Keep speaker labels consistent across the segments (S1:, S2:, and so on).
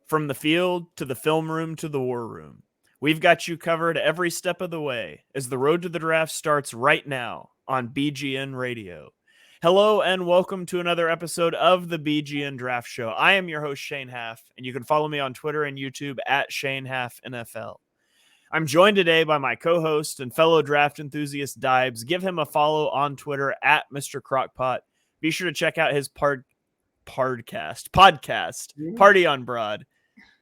S1: From the field to the film room to the war room, we've got you covered every step of the way as the road to the draft starts right now on BGN Radio. Hello and welcome to another episode of the BGN Draft Show. I am your host, Shane Haff, and you can follow me on Twitter and YouTube at Shane Haff NFL. I'm joined today by my co-host and fellow draft enthusiast Deibs. Give him a follow on Twitter at Mr. Crockpot. Be sure to check out his podcast, Party on Broad.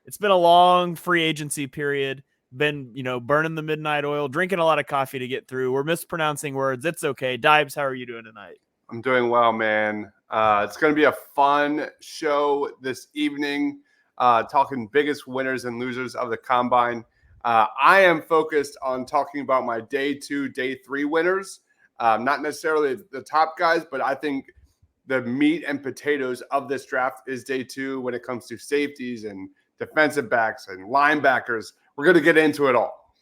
S1: It's been a long free agency period. Been, burning the midnight oil, drinking a lot of coffee to get through. We're mispronouncing words. It's okay. Deibs, how are you doing tonight?
S2: I'm doing well, man. It's going to be a fun show this evening, talking biggest winners and losers of the Combine. I am focused on talking about my day 2, day 3 winners. Not necessarily the top guys, but I think the meat and potatoes of this draft is day 2 when it comes to safeties and defensive backs and linebackers. We're going to get into it all.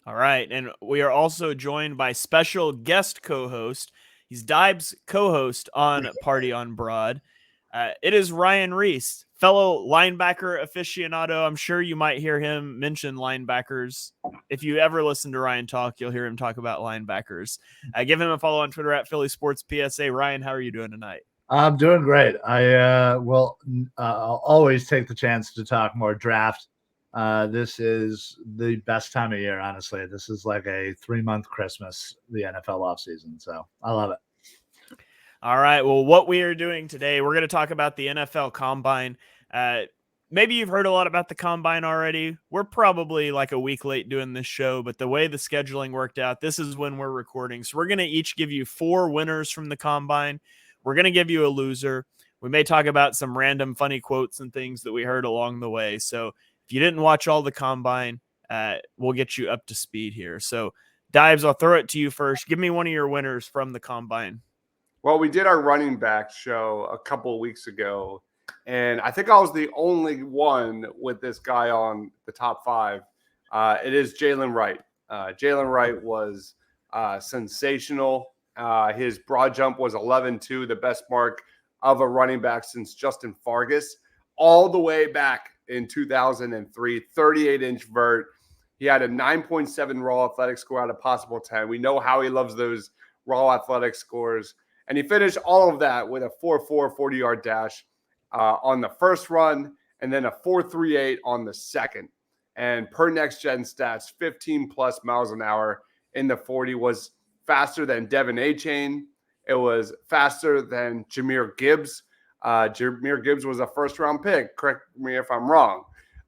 S1: All right. And we are also joined by special guest co-host. He's Deib's co-host on Party on Broad. It is Ryan Reis, fellow linebacker aficionado. I'm sure you might hear him mention linebackers. If you ever listen to Ryan talk, you'll hear him talk about linebackers. Give him a follow on Twitter at Philly Sports PSA. Ryan, how are you doing tonight?
S3: I'm doing great. I'll always take the chance to talk more draft. This is the best time of year, honestly. This is like a 3-month Christmas, the NFL offseason. So I love it.
S1: All right. Well, what we are doing today, we're going to talk about the NFL Combine. Maybe you've heard a lot about the Combine already. We're probably like a week late doing this show, but the way the scheduling worked out, this is when we're recording. So we're going to each give you 4 winners from the Combine. We're going to give you a loser. We may talk about some random funny quotes and things that we heard along the way. So if you didn't watch all the Combine, we'll get you up to speed here. So Deibs, I'll throw it to you first. Give me one of your winners from the Combine.
S2: Well, we did our running back show a couple of weeks ago, and I think I was the only one with this guy on the top 5. It is Jaylen Wright. Jaylen Wright was sensational. His broad jump was 11.2, the best mark of a running back since Justin Fargas, all the way back in 2003, 38-inch vert. He had a 9.7 raw athletic score out of possible 10. We know how he loves those raw athletic scores. And he finished all of that with a 4.4 40-yard dash on the first run and then a 4.38 on the second. And per Next Gen Stats, 15-plus miles an hour in the 40 was faster than Devin Achane. It was faster than Jahmyr Gibbs. Jahmyr Gibbs was a first-round pick. Correct me if I'm wrong.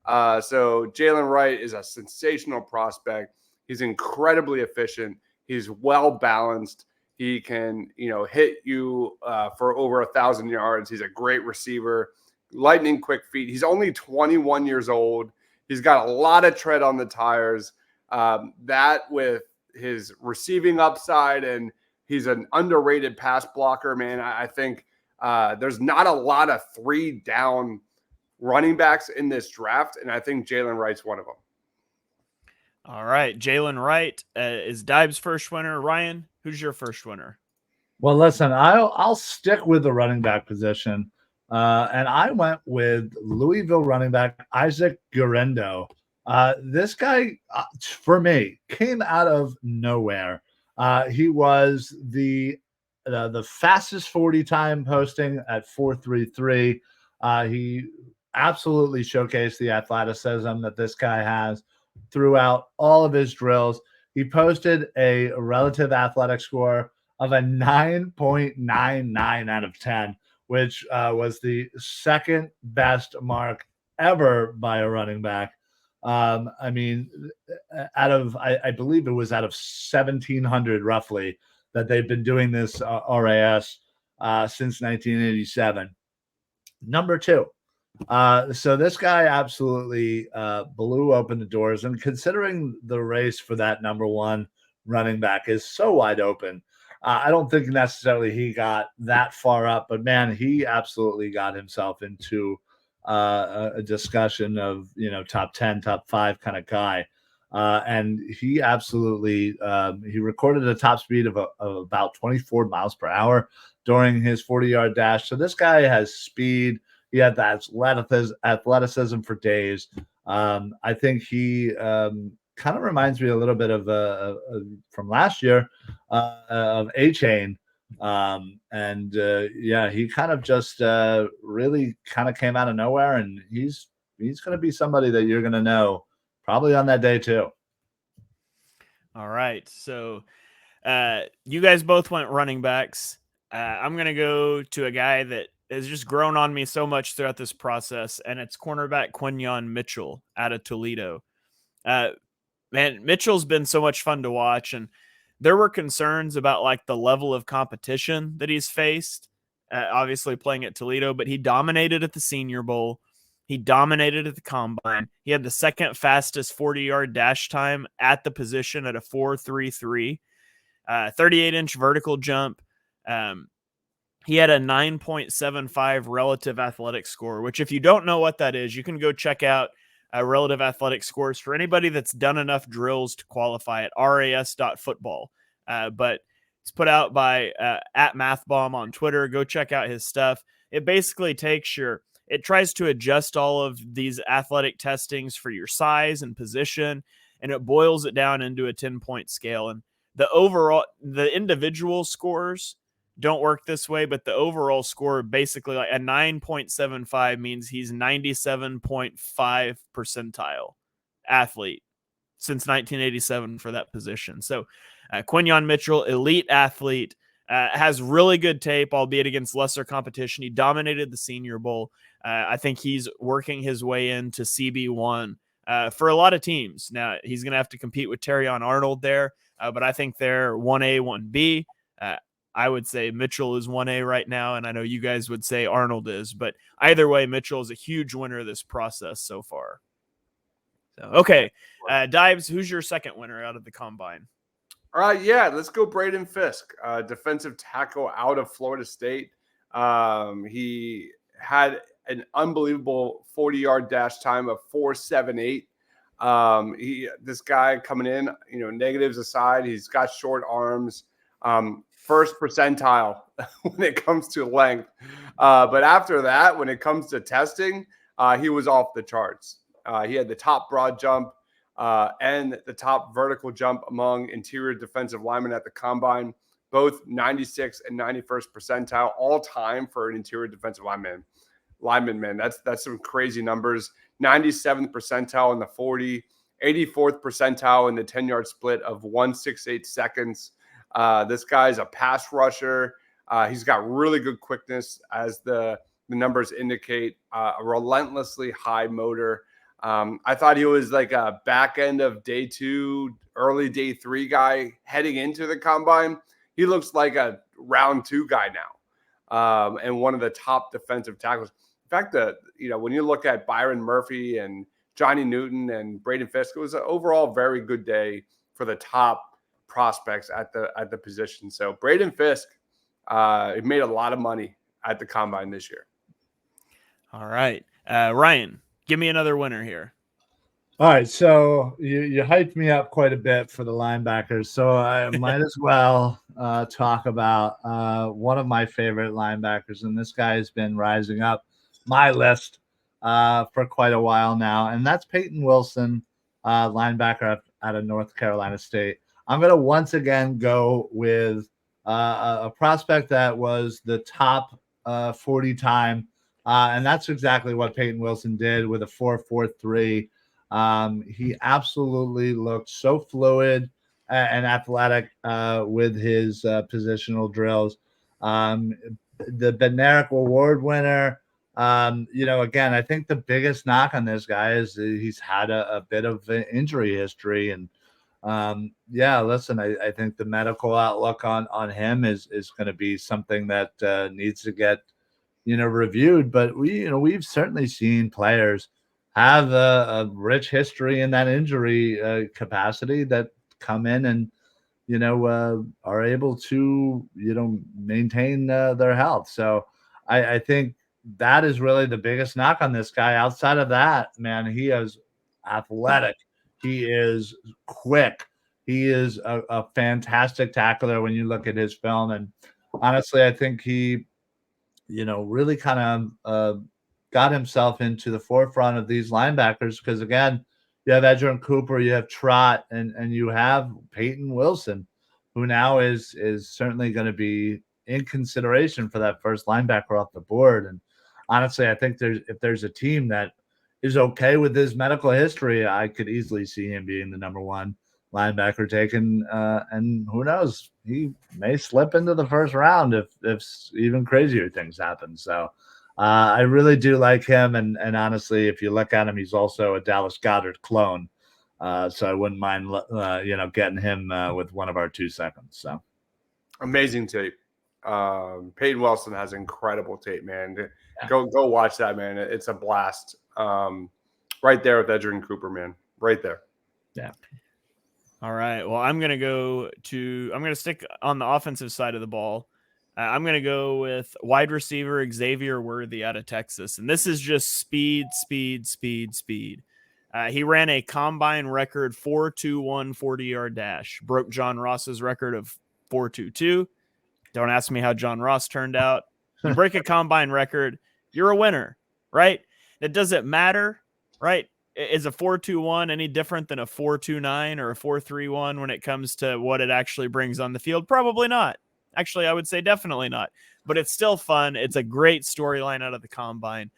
S2: So Jaylen Wright is a sensational prospect. He's incredibly efficient. He's well-balanced. He can, hit you for over 1,000 yards. He's a great receiver, lightning quick feet. He's only 21 years old. He's got a lot of tread on the tires. That with his receiving upside, and he's an underrated pass blocker, man. I think there's not a lot of 3-down running backs in this draft, and I think Jaylen Wright's one of them.
S1: All right. Jaylen Wright is Deib's first winner. Ryan, who's your first winner?
S3: Well, listen, I'll stick with the running back position. And I went with Louisville running back Isaac Gendo. This guy, for me, came out of nowhere. He was the fastest 40 time posting at 4.33. He absolutely showcased the athleticism that this guy has throughout all of his drills. He posted a relative athletic score of a 9.99 out of 10, which was the second best mark ever by a running back. I believe it was out of 1,700 roughly that they've been doing this RAS since 1987. Number 2. So this guy absolutely blew open the doors, and considering the race for that number 1 running back is so wide open, I don't think necessarily he got that far up, but man, he absolutely got himself into a discussion of, top 10, top 5 kind of guy. And he absolutely, he recorded a top speed of about 24 miles per hour during his 40-yard dash. So this guy has speed. He had that athleticism for days. I think he kind of reminds me a little bit of from last year of A-Chain. He kind of just really kind of came out of nowhere, and he's going to be somebody that you're going to know probably on that day too.
S1: All right. So you guys both went running backs. I'm going to go to a guy that has just grown on me so much throughout this process, and it's cornerback Quintin Mitchell out of Toledo. Man, Mitchell's been so much fun to watch, and there were concerns about like the level of competition that he's faced, obviously playing at Toledo, but he dominated at the Senior Bowl. He dominated at the Combine. He had the second fastest 40-yard dash time at the position at a 4.33, 38-inch vertical jump. He had a 9.75 relative athletic score, which if you don't know what that is, you can go check out relative athletic scores for anybody that's done enough drills to qualify at ras.football. But it's put out by at MathBomb on Twitter. Go check out his stuff. It basically it tries to adjust all of these athletic testings for your size and position, and it boils it down into a 10-point scale. And the individual scores don't work this way, but the overall score, basically like a 9.75 means he's 97.5 percentile athlete since 1987 for that position. So Quintin Mitchell, elite athlete, has really good tape, albeit against lesser competition. He dominated the Senior Bowl. I think he's working his way into CB1 for a lot of teams. Now, he's going to have to compete with Terrion Arnold there, but I think they're 1A, 1B. I would say Mitchell is 1A right now, and I know you guys would say Arnold is, but either way, Mitchell is a huge winner of this process so far. So, okay, Deibs, who's your second winner out of the Combine?
S2: All right, yeah, let's go Braden Fisk, defensive tackle out of Florida State. He had an unbelievable 40-yard dash time of 4.78. This guy coming in, negatives aside, he's got short arms. First percentile when it comes to length. But after that, when it comes to testing, he was off the charts. He had the top broad jump and the top vertical jump among interior defensive linemen at the Combine, both 96 and 91st percentile all time for an interior defensive lineman, man. That's some crazy numbers. 97th percentile in the 40, 84th percentile in the 10-yard split of 1.68 seconds. This guy's a pass rusher. He's got really good quickness, as the numbers indicate, a relentlessly high motor. I thought he was like a back end of day 2, early day 3 guy heading into the Combine. He looks like a round 2 guy now, and one of the top defensive tackles. In fact, when you look at Byron Murphy and Johnny Newton and Braden Fisk, it was an overall very good day for the top prospects at the position. So Braden Fisk, he made a lot of money at the Combine this year.
S1: All right, Ryan, give me another winner here.
S3: All right, so you hyped me up quite a bit for the linebackers, so I might as well talk about one of my favorite linebackers, and this guy has been rising up my list for quite a while now, and that's Payton Wilson, linebacker out of North Carolina State. I'm going to once again go with a prospect that was the top 40 time, and that's exactly what Payton Wilson did with a 4.43. He absolutely looked so fluid and athletic with his positional drills. The Bednarik Award winner. Again, I think the biggest knock on this guy is he's had a bit of an injury history, and listen, I think the medical outlook on him is going to be something that needs to get reviewed. But we've certainly seen players have a rich history in that injury capacity that come in and are able to maintain their health. So I think that is really the biggest knock on this guy. Outside of that, man, he is athletic. He is quick. He is a fantastic tackler when you look at his film. And honestly, I think he, really kind of got himself into the forefront of these linebackers because, again, you have Edan Cooper, you have Trott, and you have Payton Wilson, who now is certainly going to be in consideration for that first linebacker off the board. And honestly, I think if there's a team that is okay with his medical history, I could easily see him being the number one linebacker taken. And who knows, he may slip into the first round if even crazier things happen. So I really do like him. And honestly, if you look at him, he's also a Dallas Goedert clone. So I wouldn't mind, getting him with one of our 2 seconds. So
S2: amazing tape. Payton Wilson has incredible tape, man. Go watch that, man. It's a blast. Right there with Edan Cooper, man. Right there.
S3: Yeah.
S1: All right. Well, I'm going to stick on the offensive side of the ball. I'm going to go with wide receiver Xavier Worthy out of Texas. And this is just speed. He ran a combine record 4.21 40-yard dash, broke John Ross's record of 4.22. Don't ask me how John Ross turned out. You break a combine record, you're a winner, right? It doesn't matter, right? Is a 4.21 any different than a 4.29 or a 4.31 when it comes to what it actually brings on the field? Probably not. Actually, I would say definitely not. But it's still fun. It's a great storyline out of the combine.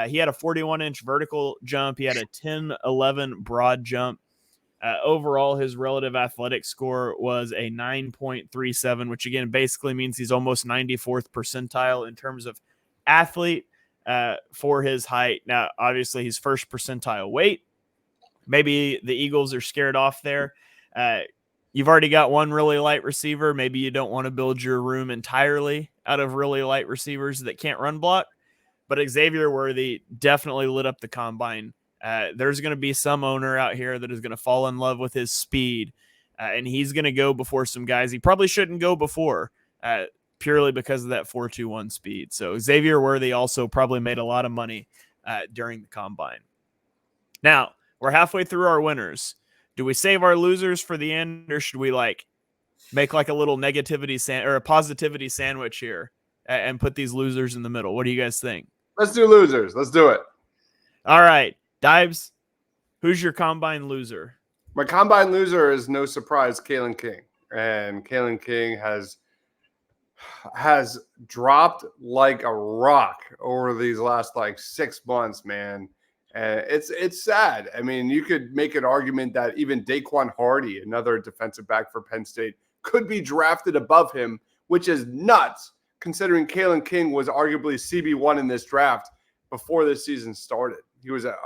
S1: He had a 41-inch vertical jump. He had a 10-11 broad jump. Overall, his relative athletic score was a 9.37, which again basically means he's almost 94th percentile in terms of athlete for his height. Now, obviously, he's first percentile weight. Maybe the Eagles are scared off there. You've already got one really light receiver. Maybe you don't want to build your room entirely out of really light receivers that can't run block. But Xavier Worthy definitely lit up the combine. There's going to be some owner out here that is going to fall in love with his speed, and he's going to go before some guys he probably shouldn't go before purely because of that 4.21 speed. So Xavier Worthy also probably made a lot of money during the combine. Now, we're halfway through our winners. Do we save our losers for the end, or should we make a little negativity or a positivity sandwich here and put these losers in the middle? What do you guys think?
S2: Let's do losers. Let's do it.
S1: All right. Dibes, who's your combine loser?
S2: My combine loser is no surprise, Kaylin King. And Kaylin King has dropped like a rock over these last 6 months, man. And it's sad. I mean, you could make an argument that even Daquan Hardy, another defensive back for Penn State, could be drafted above him, which is nuts, considering Kaylin King was arguably CB1 in this draft before this season started. He was a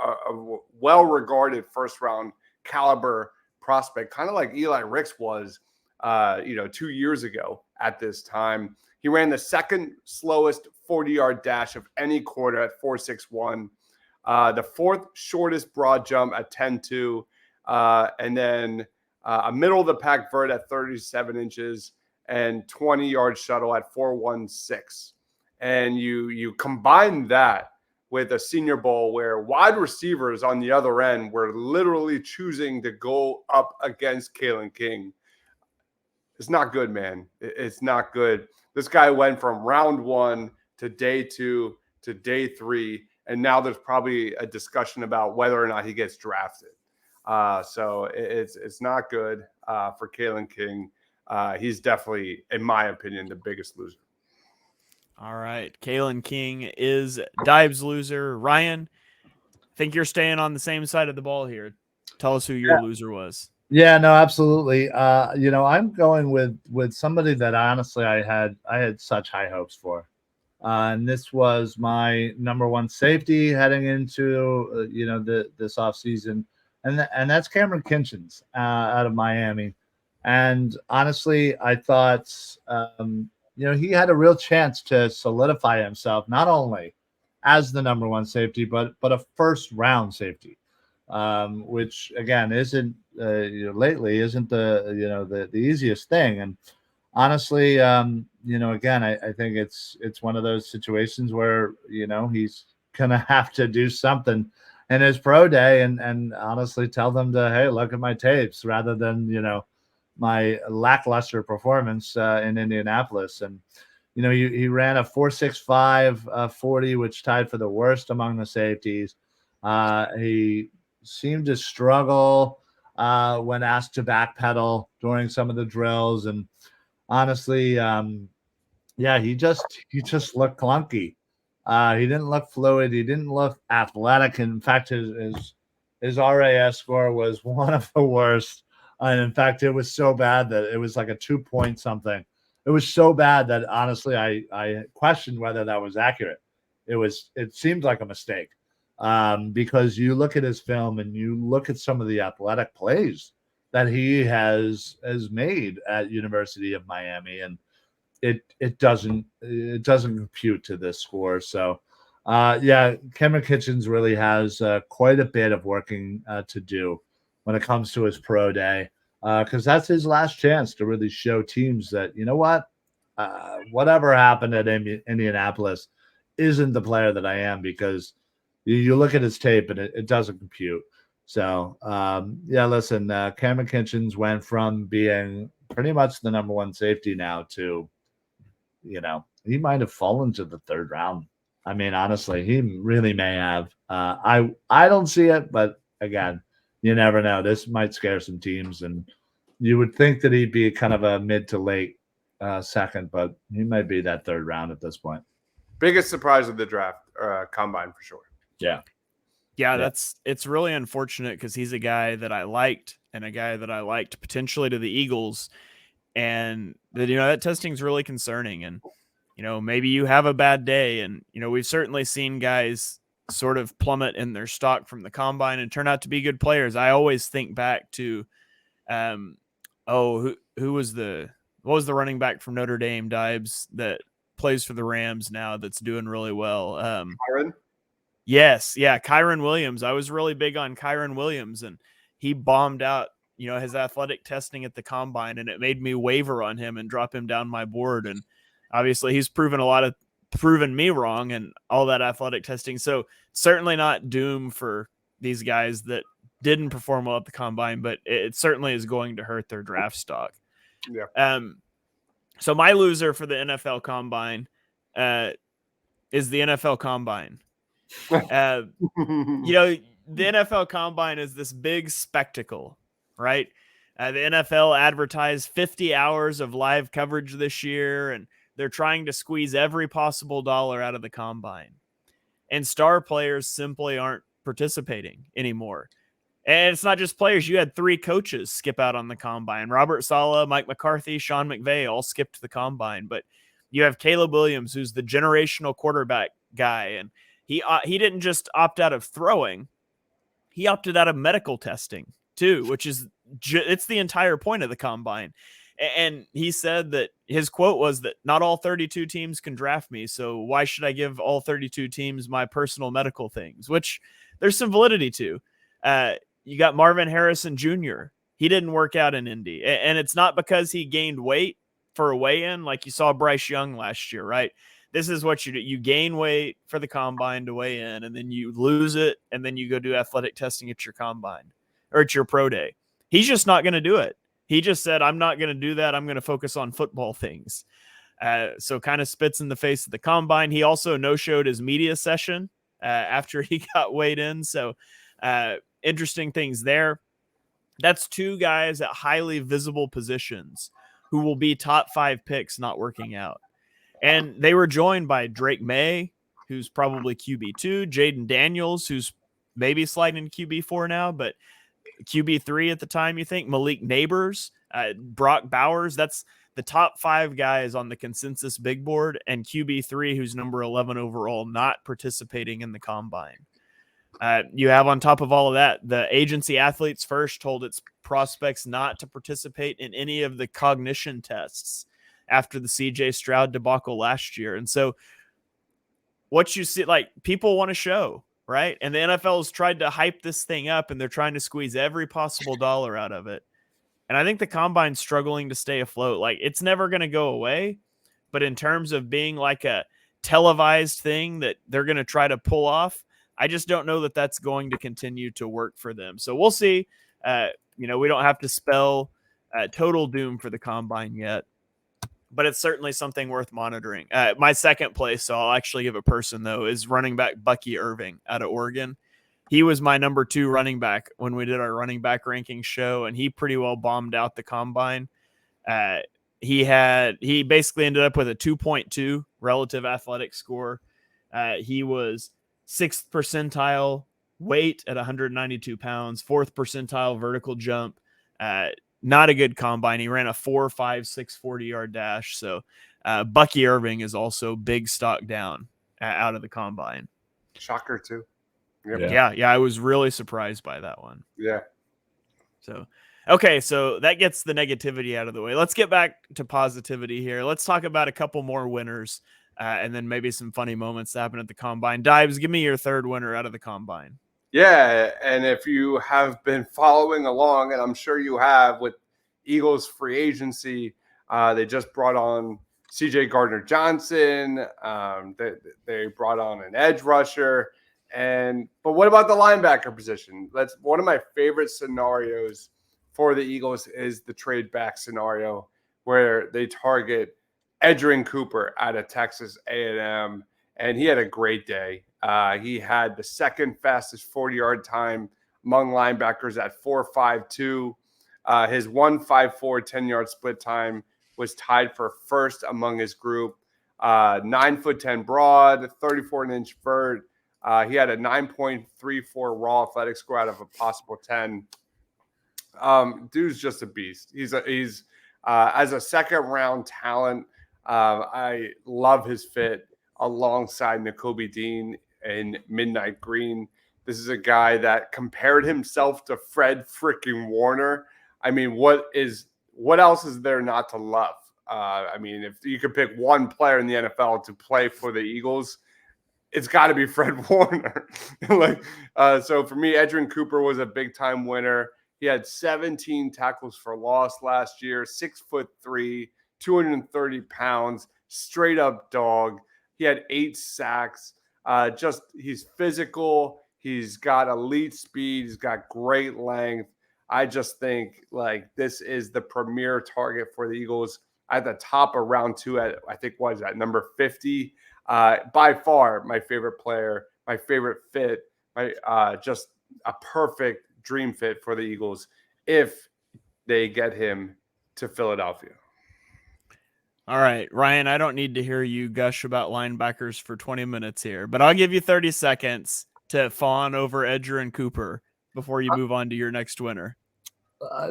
S2: well-regarded first-round caliber prospect, kind of like Eli Ricks was, 2 years ago at this time. He ran the second slowest 40-yard dash of any quarter at 4.61. The fourth shortest broad jump at 10.2, and then a middle-of-the-pack vert at 37 inches and 20-yard shuttle at 4.16. And you combine that with a Senior Bowl where wide receivers on the other end were literally choosing to go up against Kaylin King. It's not good, man. It's not good. This guy went from round 1 to day 2 to day 3, and now there's probably a discussion about whether or not he gets drafted. So it's not good for Kaylin King. He's definitely, in my opinion, the biggest loser.
S1: All right. Kaylin King is Dibe's loser. Ryan, I think you're staying on the same side of the ball here. Tell us who your loser was.
S3: Yeah, no, absolutely. I'm going with somebody that honestly I had such high hopes for. And this was my number one safety heading into this offseason. And that's Cameron Kinchen out of Miami. And honestly, I thought he had a real chance to solidify himself not only as the number one safety, but a first round safety, which again isn't lately isn't the easiest thing. And honestly, again, I think it's one of those situations where he's gonna have to do something in his pro day and honestly tell them to, hey, look at my tapes rather than my lackluster performance in Indianapolis. And he ran a 4.65 40, which tied for the worst among the safeties. He seemed to struggle when asked to backpedal during some of the drills, and honestly, he just looked clunky. He didn't look fluid. He didn't look athletic. In fact, his RAS score was one of the worst. And in fact, it was so bad that it was like a 2-point something. It was so bad that honestly, I questioned whether that was accurate. It seemed like a mistake because you look at his film and you look at some of the athletic plays that he has made at University of Miami, and it doesn't compute to this score. So Cameron Kinchen really has quite a bit of working to do when it comes to his pro day, because that's his last chance to really show teams that, you know what, whatever happened at Indianapolis isn't the player that I am, because you look at his tape and it doesn't compute. So listen, Cameron Kinchen went from being pretty much the number one safety now to, he might have fallen to the third round. I mean, honestly, he really may have. I don't see it, but again, you never know. This might scare some teams, and you would think that he'd be kind of a mid to late second, but he might be that third round at this point.
S2: Biggest surprise of the draft combine for sure.
S1: Yeah, it's really unfortunate because he's a guy that I liked, and a guy that I liked potentially to the Eagles. And that testing is really concerning. And, maybe you have a bad day. And, we've certainly seen guys sort of plummet in their stock from the combine and turn out to be good players. I always think back to, what was the running back from Notre Dame, Deibs, that plays for the Rams now that's doing really well?
S2: Kyren?
S1: Yes. Yeah. Kyren Williams. I was really big on Kyren Williams, and he bombed out his athletic testing at the combine, and it made me waver on him and drop him down my board. And obviously he's proven me wrong and all that athletic testing. So certainly not doom for these guys that didn't perform well at the combine, but it certainly is going to hurt their draft stock.
S2: Yeah.
S1: So my loser for the NFL combine is the NFL combine. The NFL combine is this big spectacle, right? The NFL advertised 50 hours of live coverage this year, and they're trying to squeeze every possible dollar out of the combine. And star players simply aren't participating anymore. And it's not just players. You had 3 coaches skip out on the combine. Robert Saleh, Mike McCarthy, Sean McVay all skipped the combine. But you have Caleb Williams, who's the generational quarterback guy, and he didn't just opt out of throwing. He opted out of medical testing too, which is it's the entire point of the combine. And he said that his quote was that not all 32 teams can draft me, so why should I give all 32 teams my personal medical things, which there's some validity to. You got Marvin Harrison Jr. He didn't work out in Indy, and it's not because he gained weight for a weigh-in like you saw Bryce Young last year, right? This is what you do. You gain weight for the combine to weigh in, and then you lose it, and then you go do athletic testing at your combine or at your pro day. He's just not going to do it. He just said, I'm not going to do that. I'm going to focus on football things. So kind of spits in the face of the combine. He also no-showed his media session after he got weighed in. So interesting things there. That's 2 guys at highly visible positions who will be top 5 picks not working out. And they were joined by Drake May, who's probably QB2, Jaden Daniels, who's maybe sliding into QB4 now, but QB3 at the time, you think, Malik Neighbors, Brock Bowers. That's the top 5 guys on the consensus big board, and QB3, who's number 11 overall, not participating in the combine. You have on top of all of that, the agency Athletes First told its prospects not to participate in any of the cognition tests after the CJ Stroud debacle last year. And so what you see, like, people want to show, right? And the NFL has tried to hype this thing up, and they're trying to squeeze every possible dollar out of it. And I think the combine's struggling to stay afloat. Like, it's never going to go away, but in terms of being like a televised thing that they're going to try to pull off, I just don't know that that's going to continue to work for them. So we'll see. We don't have to spell total doom for the combine yet. but it's certainly something worth monitoring. My second place, so I'll actually give a person, though, is running back Bucky Irving out of Oregon. He was my number 2 running back when we did our running back ranking show, and he pretty well bombed out the combine. He basically ended up with a 2.2 relative athletic score. He was 6th percentile weight at 192 pounds, 4th percentile vertical jump. Not a good combine. He ran a 4.56 40-yard dash. So Bucky Irving is also big stock down out of the combine.
S2: Shocker too.
S1: Yep. Yeah. I was really surprised by that one.
S2: Yeah.
S1: So, okay. So that gets the negativity out of the way. Let's get back to positivity here. Let's talk about a couple more winners and then maybe some funny moments that happened at the combine. Dibes, give me your third winner out of the combine.
S2: Yeah, and if you have been following along, and I'm sure you have, with Eagles free agency, they just brought on C.J. Gardner-Johnson. They brought on an edge rusher. But what about the linebacker position? One of my favorite scenarios for the Eagles is the trade back scenario where they target Edan Cooper out of Texas A&M, and he had a great day. He had the second fastest 40-yard time among linebackers at 4.52. His 1.54 10-yard split time was tied for first among his group. 9'10" broad, 34-inch vert. He had a 9.34 raw athletic score out of a possible 10. Dude's just a beast. He's as a second-round talent. I love his fit alongside Nakobe Dean in Midnight Green. This is a guy that compared himself to Fred freaking Warner. I mean, what else is there not to love? I mean, if you could pick one player in the NFL to play for the Eagles, it's got to be Fred Warner. So for me, Edan Cooper was a big-time winner. He had 17 tackles for loss last year, 6'3", 230 pounds, straight-up dog. He had 8 sacks. He's physical. He's got elite speed. He's got great length. I just think this is the premier target for the Eagles at the top of round 2 at, I think, what is that, number 50? By far my favorite player, my favorite fit, just a perfect dream fit for the Eagles if they get him to Philadelphia.
S1: All right, Ryan, I don't need to hear you gush about linebackers for 20 minutes here, but I'll give you 30 seconds to fawn over Edan Cooper before you move on to your next winner.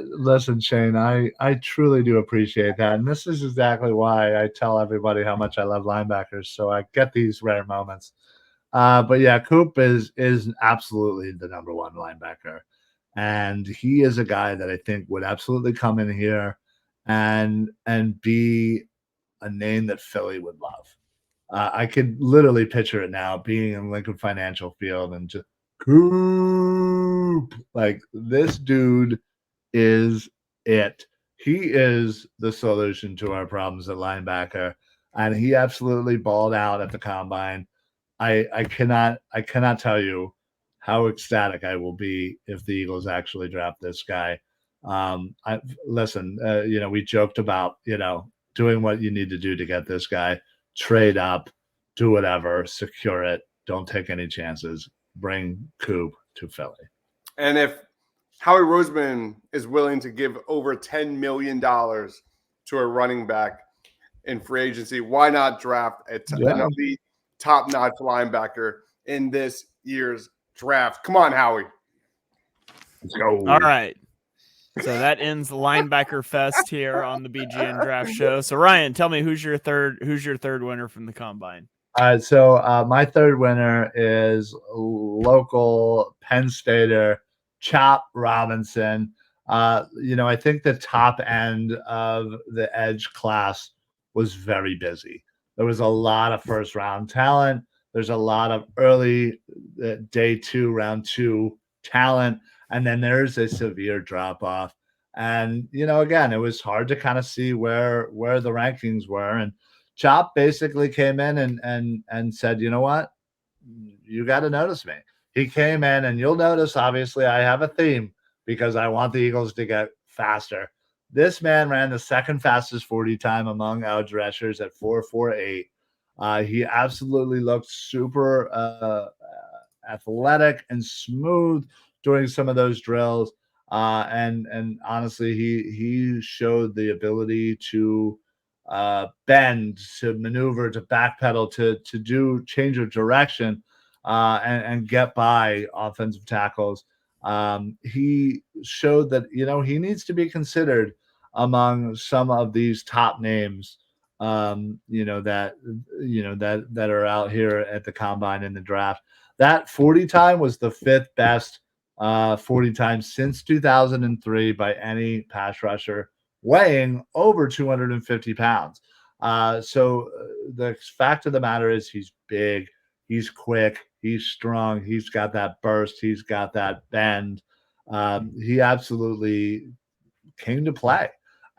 S3: Listen, Shane, I truly do appreciate that. And this is exactly why I tell everybody how much I love linebackers. So I get these rare moments. But yeah, Coop is absolutely the number 1 linebacker. And he is a guy that I think would absolutely come in here and be a name that Philly would love. I could literally picture it now, being in Lincoln Financial Field and just Coop. This dude is it. He is the solution to our problems at linebacker, and he absolutely balled out at the combine. I cannot tell you how ecstatic I will be if the Eagles actually draft this guy. We joked about, doing what you need to do to get this guy, trade up, do whatever, secure it. Don't take any chances. Bring Coop to Philly.
S2: And if Howie Roseman is willing to give over $10 million to a running back in free agency, why not draft an elite, top-notch linebacker in this year's draft? Come on, Howie.
S3: Let's go.
S1: All right. So that ends the linebacker fest here on the BGN draft show. So Ryan, tell me who's your third winner from the combine?
S3: So my third winner is local Penn Stater Chop Robinson. I think the top end of the edge class was very busy. There was a lot of first round talent. There's a lot of early day 2, round 2 talent. And then there's a severe drop off. And, again, it was hard to kind of see where the rankings were. And Chop basically came in and said, you know what? You got to notice me. He came in, and you'll notice, obviously, I have a theme because I want the Eagles to get faster. This man ran the second fastest 40 time among edge rushers at 4.48. He absolutely looked super athletic and smooth during some of those drills. And honestly, he showed the ability to bend, to maneuver, to backpedal, to do change of direction, and get by offensive tackles. He showed that he needs to be considered among some of these top names. That are out here at the combine in the draft. That 40 time was the fifth best 40 times since 2003 by any pass rusher weighing over 250 pounds. So the fact of the matter is he's big, he's quick, he's strong, he's got that burst, he's got that bend. He absolutely came to play.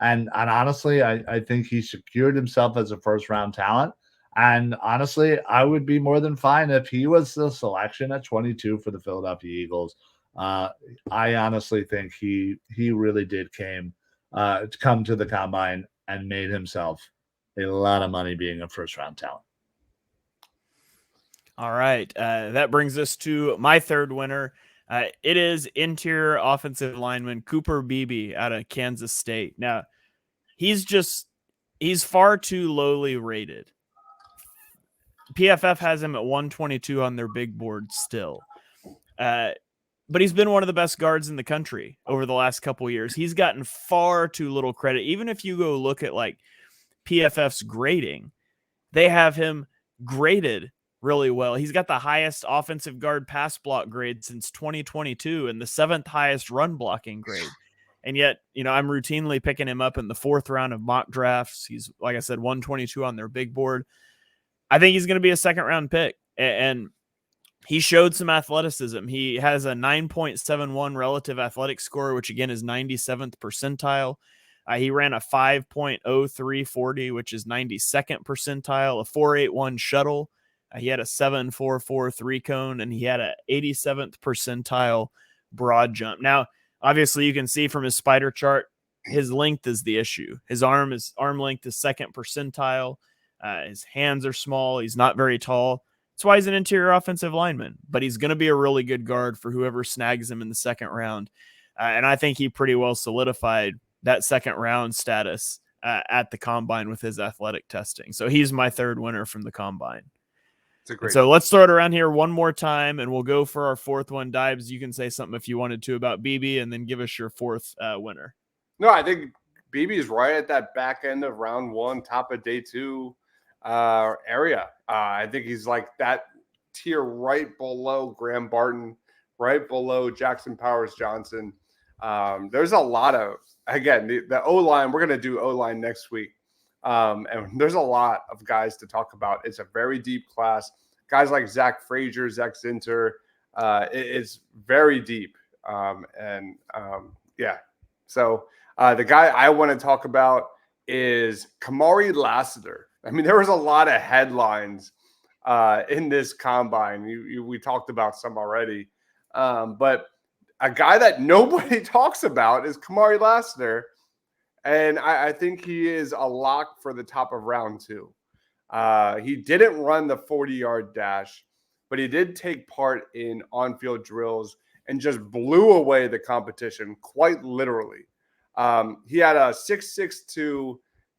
S3: And honestly, I think he secured himself as a first round talent. And honestly, I would be more than fine if he was the selection at 22 for the Philadelphia Eagles. I honestly think he really did come to the combine and made himself a lot of money being a first round talent.
S1: All right. That brings us to my third winner. It is interior offensive lineman Cooper Beebe out of Kansas State. Now, he's far too lowly rated. PFF has him at 122 on their big board still. But he's been one of the best guards in the country over the last couple of years. He's gotten far too little credit. Even if you go look at like PFF's grading, they have him graded really well. He's got the highest offensive guard pass block grade since 2022 and the seventh highest run blocking grade. And yet, I'm routinely picking him up in the fourth round of mock drafts. He's, like I said, 122 on their big board. I think he's going to be a second round pick. And he showed some athleticism. He has a 9.71 relative athletic score, which again is 97th percentile. He ran a 5.03 40, which is 92nd percentile, a 4.81 shuttle. He had a 7.44 3 cone, and he had a 87th percentile broad jump. Now, obviously, you can see from his spider chart, his length is the issue. His arm length is second percentile. His hands are small. He's not very tall. That's why he's an interior offensive lineman, but he's going to be a really good guard for whoever snags him in the second round. And I think he pretty well solidified that second round status at the combine with his athletic testing. So he's my third winner from the combine. So let's throw it around here one more time, and we'll go for our fourth one. Dibes, you can say something if you wanted to about BB, and then give us your fourth winner.
S2: No, I think BB is right at that back end of round one, top of day two area. I think he's like that tier right below Graham Barton, right below Jackson Powers Johnson. There's a lot of, again, the O-line, we're going to do O-line next week. And there's a lot of guys to talk about. It's a very deep class. Guys like Zach Frazier, Zach Zinter, it's very deep. Yeah. So the guy I want to talk about is Kamari Lasser. I mean, there was a lot of headlines in this combine. We talked about some already. But a guy that nobody talks about is Kamari Lasser. And I think he is a lock for the top of round two. He didn't run the 40-yard dash, but he did take part in on-field drills and just blew away the competition, quite literally. He had a 6.62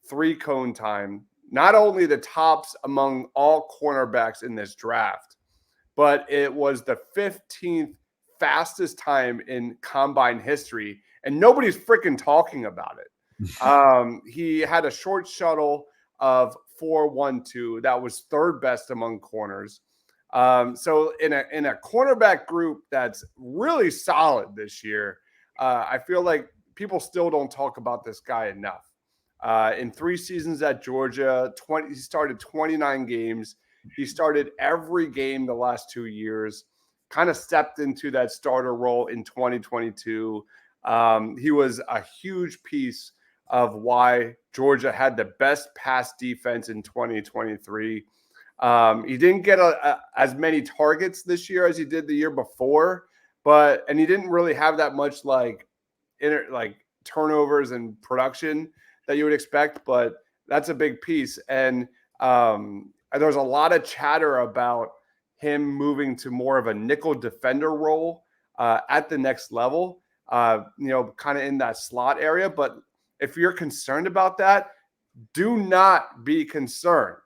S2: 3-cone time, not only the tops among all cornerbacks in this draft, but it was the 15th fastest time in combine history, and nobody's freaking talking about it. He had a short shuttle of 4.12. That was third best among corners. So in a cornerback group that's really solid this year, I feel like people still don't talk about this guy enough. In 3 seasons at Georgia, he started 29 games. He started every game the last 2 years, kind of stepped into that starter role in 2022. He was a huge piece of why Georgia had the best pass defense in 2023. He didn't get as many targets this year as he did the year before, and he didn't really have that much turnovers and production that you would expect, but that's a big piece. And there's a lot of chatter about him moving to more of a nickel defender role at the next level, kind of in that slot area. But if you're concerned about that, do not be concerned.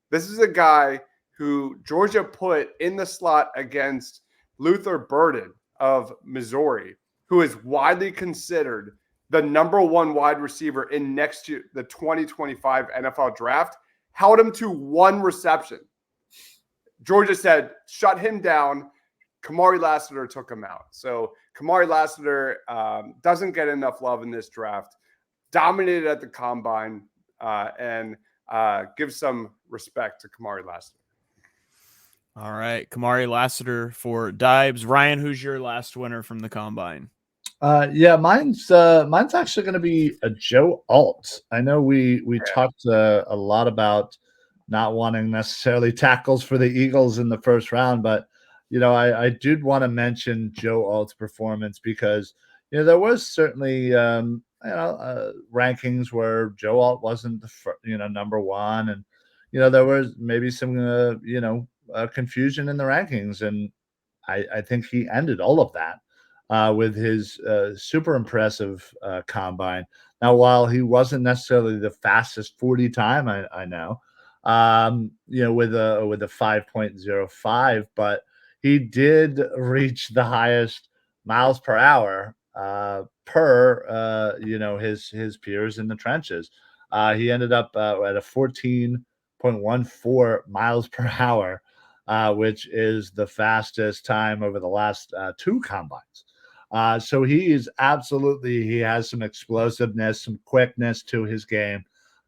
S2: This is a guy who Georgia put in the slot against Luther Burden of Missouri, who is widely considered the number one wide receiver in next year, the 2025 NFL draft, held him to 1 reception. Georgia said, shut him down. Kamari Lasser took him out. So Kamari Lasser doesn't get enough love in this draft. Dominated at the combine, and give some respect to Kamari Lasser.
S1: All right, Kamari Lasser for Deibs. Ryan, who's your last winner from the combine?
S3: Mine's actually going to be a Joe Alt. I know we talked a lot about not wanting necessarily tackles for the Eagles in the first round, but I did want to mention Joe Alt's performance because there was certainly rankings where Joe Alt wasn't the number one, and there was maybe some confusion in the rankings, and I think he ended all of that with his super impressive combine. Now, while he wasn't necessarily the fastest 40 time, I know, with a 5.05, but he did reach the highest miles per hour per his peers in the trenches. He ended up at a 14.14 miles per hour, which is the fastest time over the last 2 combines. So he has some explosiveness, some quickness to his game.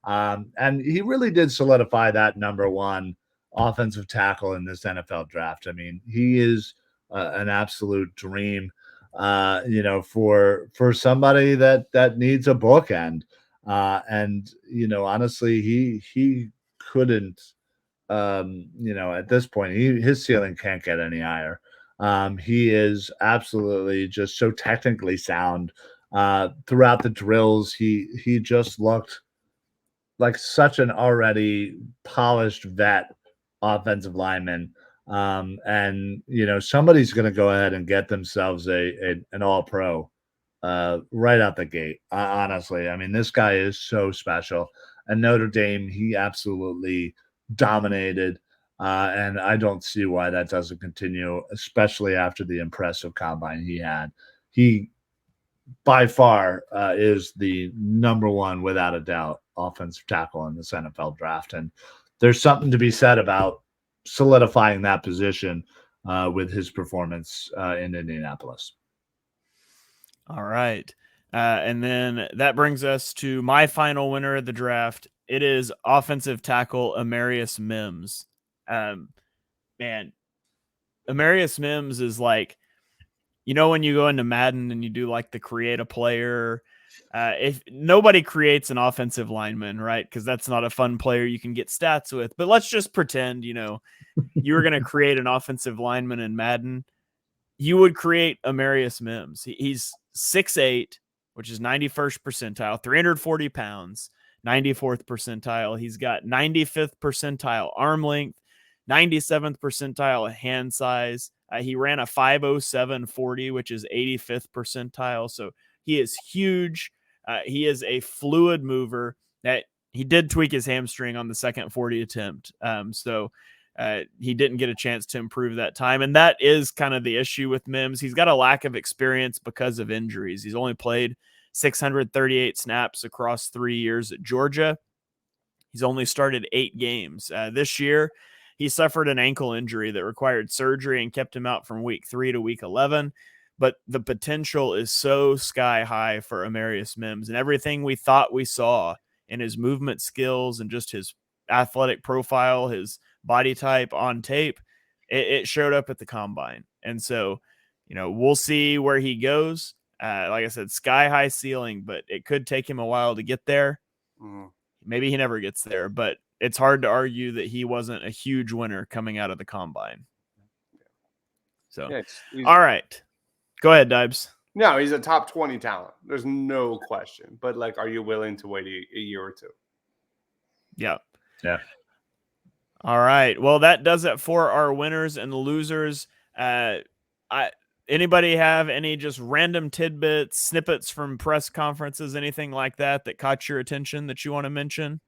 S3: And he really did solidify that number 1 offensive tackle in this NFL draft. I mean, he is an absolute dream, for somebody that needs a bookend. And honestly, he couldn't, at this point, his ceiling can't get any higher. He is absolutely just so technically sound. Throughout the drills, he just looked like such an already polished vet offensive lineman. And somebody's going to go ahead and get themselves an all-pro right out the gate. Honestly, I mean, this guy is so special. And Notre Dame, he absolutely dominated. And I don't see why that doesn't continue, especially after the impressive combine he had. He, by far, is the number 1, without a doubt, offensive tackle in this NFL draft. And there's something to be said about solidifying that position with his performance in Indianapolis.
S1: All right. And then that brings us to my final winner of the draft. It is offensive tackle Amari Mims. Man, Amari Mims is like, when you go into Madden and you do like the create a player, if nobody creates an offensive lineman, right? Because that's not a fun player you can get stats with. But let's just pretend, you were going to create an offensive lineman in Madden. You would create Amari Mims. He's 6'8", which is 91st percentile, 340 pounds, 94th percentile. He's got 95th percentile arm length, 97th percentile hand size. He ran a 5.0740, which is 85th percentile. So he is huge. He is a fluid mover. That he did tweak his hamstring on the second 40 attempt. So he didn't get a chance to improve that time. And that is kind of the issue with Mims. He's got a lack of experience because of injuries. He's only played 638 snaps across 3 years at Georgia. He's only started 8 games. This year, he suffered an ankle injury that required surgery and kept him out from week 3 to week 11. But the potential is so sky high for Amari Mims, and everything we thought we saw in his movement skills and just his athletic profile, his body type on tape, it showed up at the combine. And so, we'll see where he goes. Like I said, sky high ceiling, but it could take him a while to get there. Maybe he never gets there, but it's hard to argue that he wasn't a huge winner coming out of the combine. So, all right. Go ahead, Deibs.
S2: No, he's a top 20 talent. There's no question. But like, are you willing to wait a year or two?
S1: Yeah.
S3: Yeah.
S1: All right. Well, that does it for our winners and losers. Anybody have any just random tidbits, snippets from press conferences, anything like that caught your attention that you want to mention?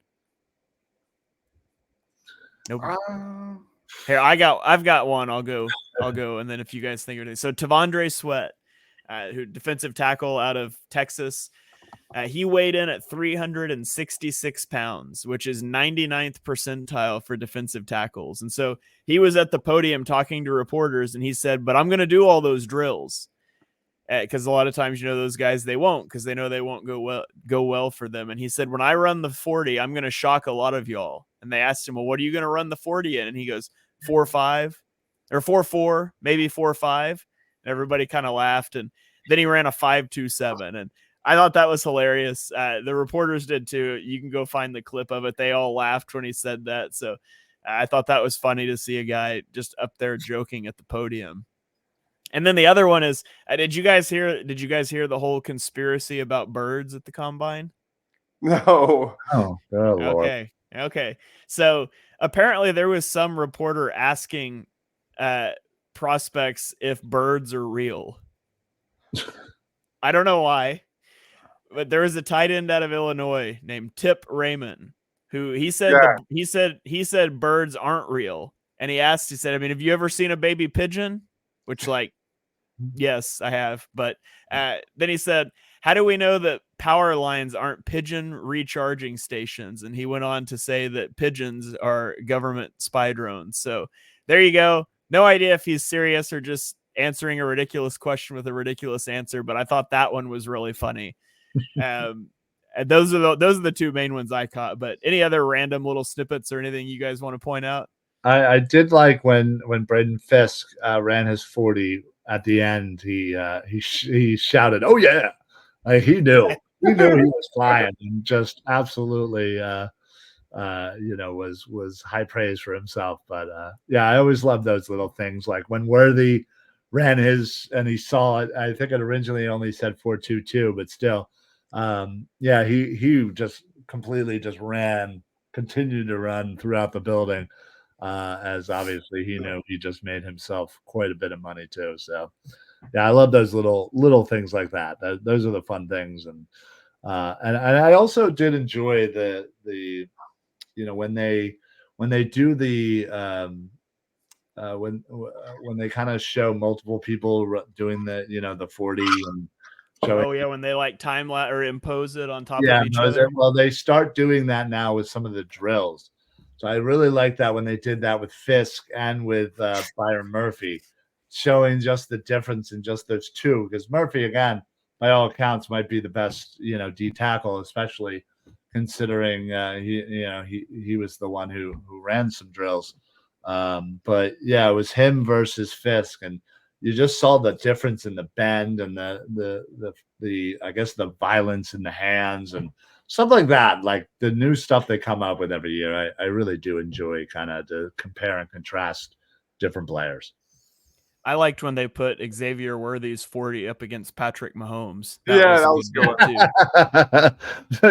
S1: Nope. Here, I've got one. I'll go. And then if you guys think of it. So Tavondre Sweat, who defensive tackle out of Texas, he weighed in at 366 pounds, which is 99th percentile for defensive tackles. And so he was at the podium talking to reporters, and he said, but I'm going to do all those drills. Because a lot of times, those guys, they won't, because they know they won't go well for them. And he said, when I run the 40, I'm going to shock a lot of y'all. And they asked him, well, what are you going to run the 40 in? And he goes, 4.5 or 4.4, maybe 4.5. And everybody kind of laughed. And then he ran a 5.27. And I thought that was hilarious. The reporters did too. You can go find the clip of it. They all laughed when he said that. So I thought that was funny to see a guy just up there joking at the podium. And then the other one is, did you guys hear the whole conspiracy about birds at the combine?
S2: No.
S3: Oh, Lord.
S1: Okay. So apparently there was some reporter asking prospects if birds are real. I don't know why, but there was a tight end out of Illinois named Tip Raymond who he said he said birds aren't real. And he said, I mean, have you ever seen a baby pigeon? Which, like, yes, I have. But then he said, how do we know that power lines aren't pigeon recharging stations? And he went on to say that pigeons are government spy drones. So there you go. No idea if he's serious or just answering a ridiculous question with a ridiculous answer, but I thought that one was really funny. And those are the two main ones I caught. But any other random little snippets or anything you guys want to point out?
S3: I did like when Braden Fisk ran his 40 at the end. He shouted, "Oh yeah!" Like he knew he was flying, and just absolutely, was high praise for himself. But yeah, I always love those little things, like when Worthy ran his and he saw it. I think it originally only said 4.22, but still, he just completely just continued to run throughout the building. As obviously he knew he just made himself quite a bit of money too. So yeah, I love those little things like that. Those are the fun things. And I also did enjoy the when they do the when they kind of show multiple people doing the 40 and showing.
S1: Oh yeah, when they like time or impose it on top of each other.
S3: Well, they start doing that now with some of the drills. So I really like that when they did that with Fisk and with Byron Murphy, showing just the difference in just those two. Because Murphy, again, by all accounts, might be the best, D tackle, especially considering he was the one who ran some drills. But yeah, it was him versus Fisk, and you just saw the difference in the bend and the I guess the violence in the hands and stuff like that. Like the new stuff they come up with every year. I really do enjoy kind of to compare and contrast different players.
S1: I liked when they put Xavier Worthy's 40 up against Patrick Mahomes.
S2: That was good
S3: too.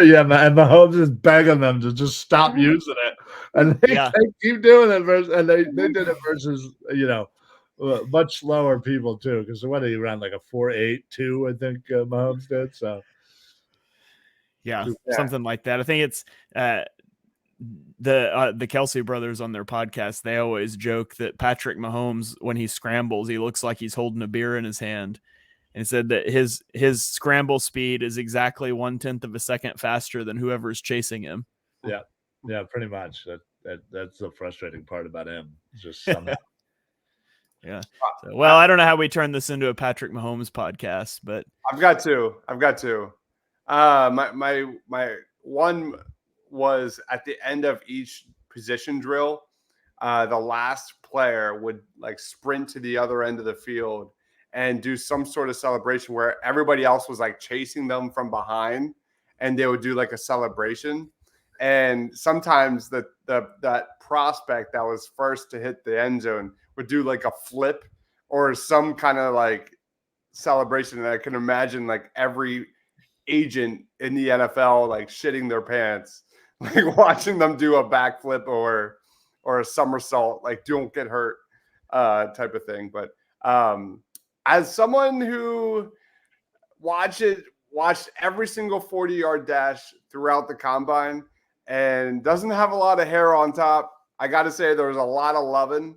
S3: Yeah, and Mahomes is begging them to just stop using it, and they keep doing it. And they did it versus much slower people too, because what he ran like a 4.82, I think Mahomes did. So
S1: yeah, something like that. I think it's the Kelsey brothers on their podcast. They always joke that Patrick Mahomes, when he scrambles, he looks like he's holding a beer in his hand. And said that his scramble speed is exactly 1/10 of a second faster than whoever's chasing him.
S3: Yeah, pretty much. That's the frustrating part about him. Just somehow.
S1: Yeah. So, well, I don't know how we turn this into a Patrick Mahomes podcast, but
S2: I've got two. My one was at the end of each position drill, the last player would like sprint to the other end of the field and do some sort of celebration where everybody else was like chasing them from behind, and they would do like a celebration. And sometimes that prospect that was first to hit the end zone would do like a flip or some kind of like celebration. And I can imagine like every agent in the NFL like shitting their pants, like watching them do a backflip or a somersault, like don't get hurt type of thing. But as someone who watched every single 40-yard dash throughout the combine and doesn't have a lot of hair on top, I got to say there was a lot of loving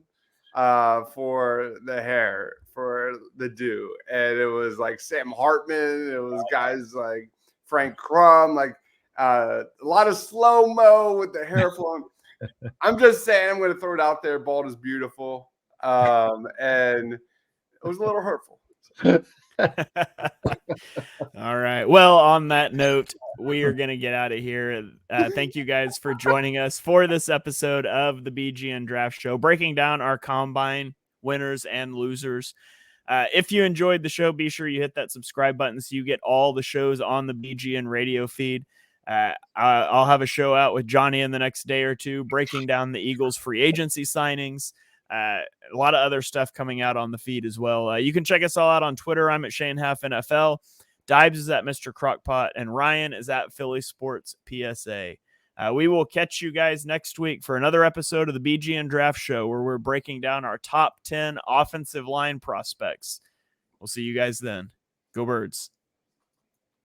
S2: for the hair, for the do. And it was like Sam Hartman. It was guys like Frank Crum, like a lot of slow-mo with the hair flowing. I'm just saying, I'm going to throw it out there. Bald is beautiful. And it was a little hurtful.
S1: All right. Well, on that note, we are going to get out of here. Thank you guys for joining us for this episode of the BGN Draft Show, breaking down our combine winners and losers. If you enjoyed the show, be sure you hit that subscribe button so you get all the shows on the BGN radio feed. I'll have a show out with Johnny in the next day or two, breaking down the Eagles free agency signings. A lot of other stuff coming out on the feed as well. You can check us all out on Twitter. I'm at Shane Haff NFL. Dibes is at Mr. Crockpot, and Ryan is at Philly Sports PSA. We will catch you guys next week for another episode of the BGN Draft Show, where we're breaking down our top 10 offensive line prospects. We'll see you guys then. Go Birds.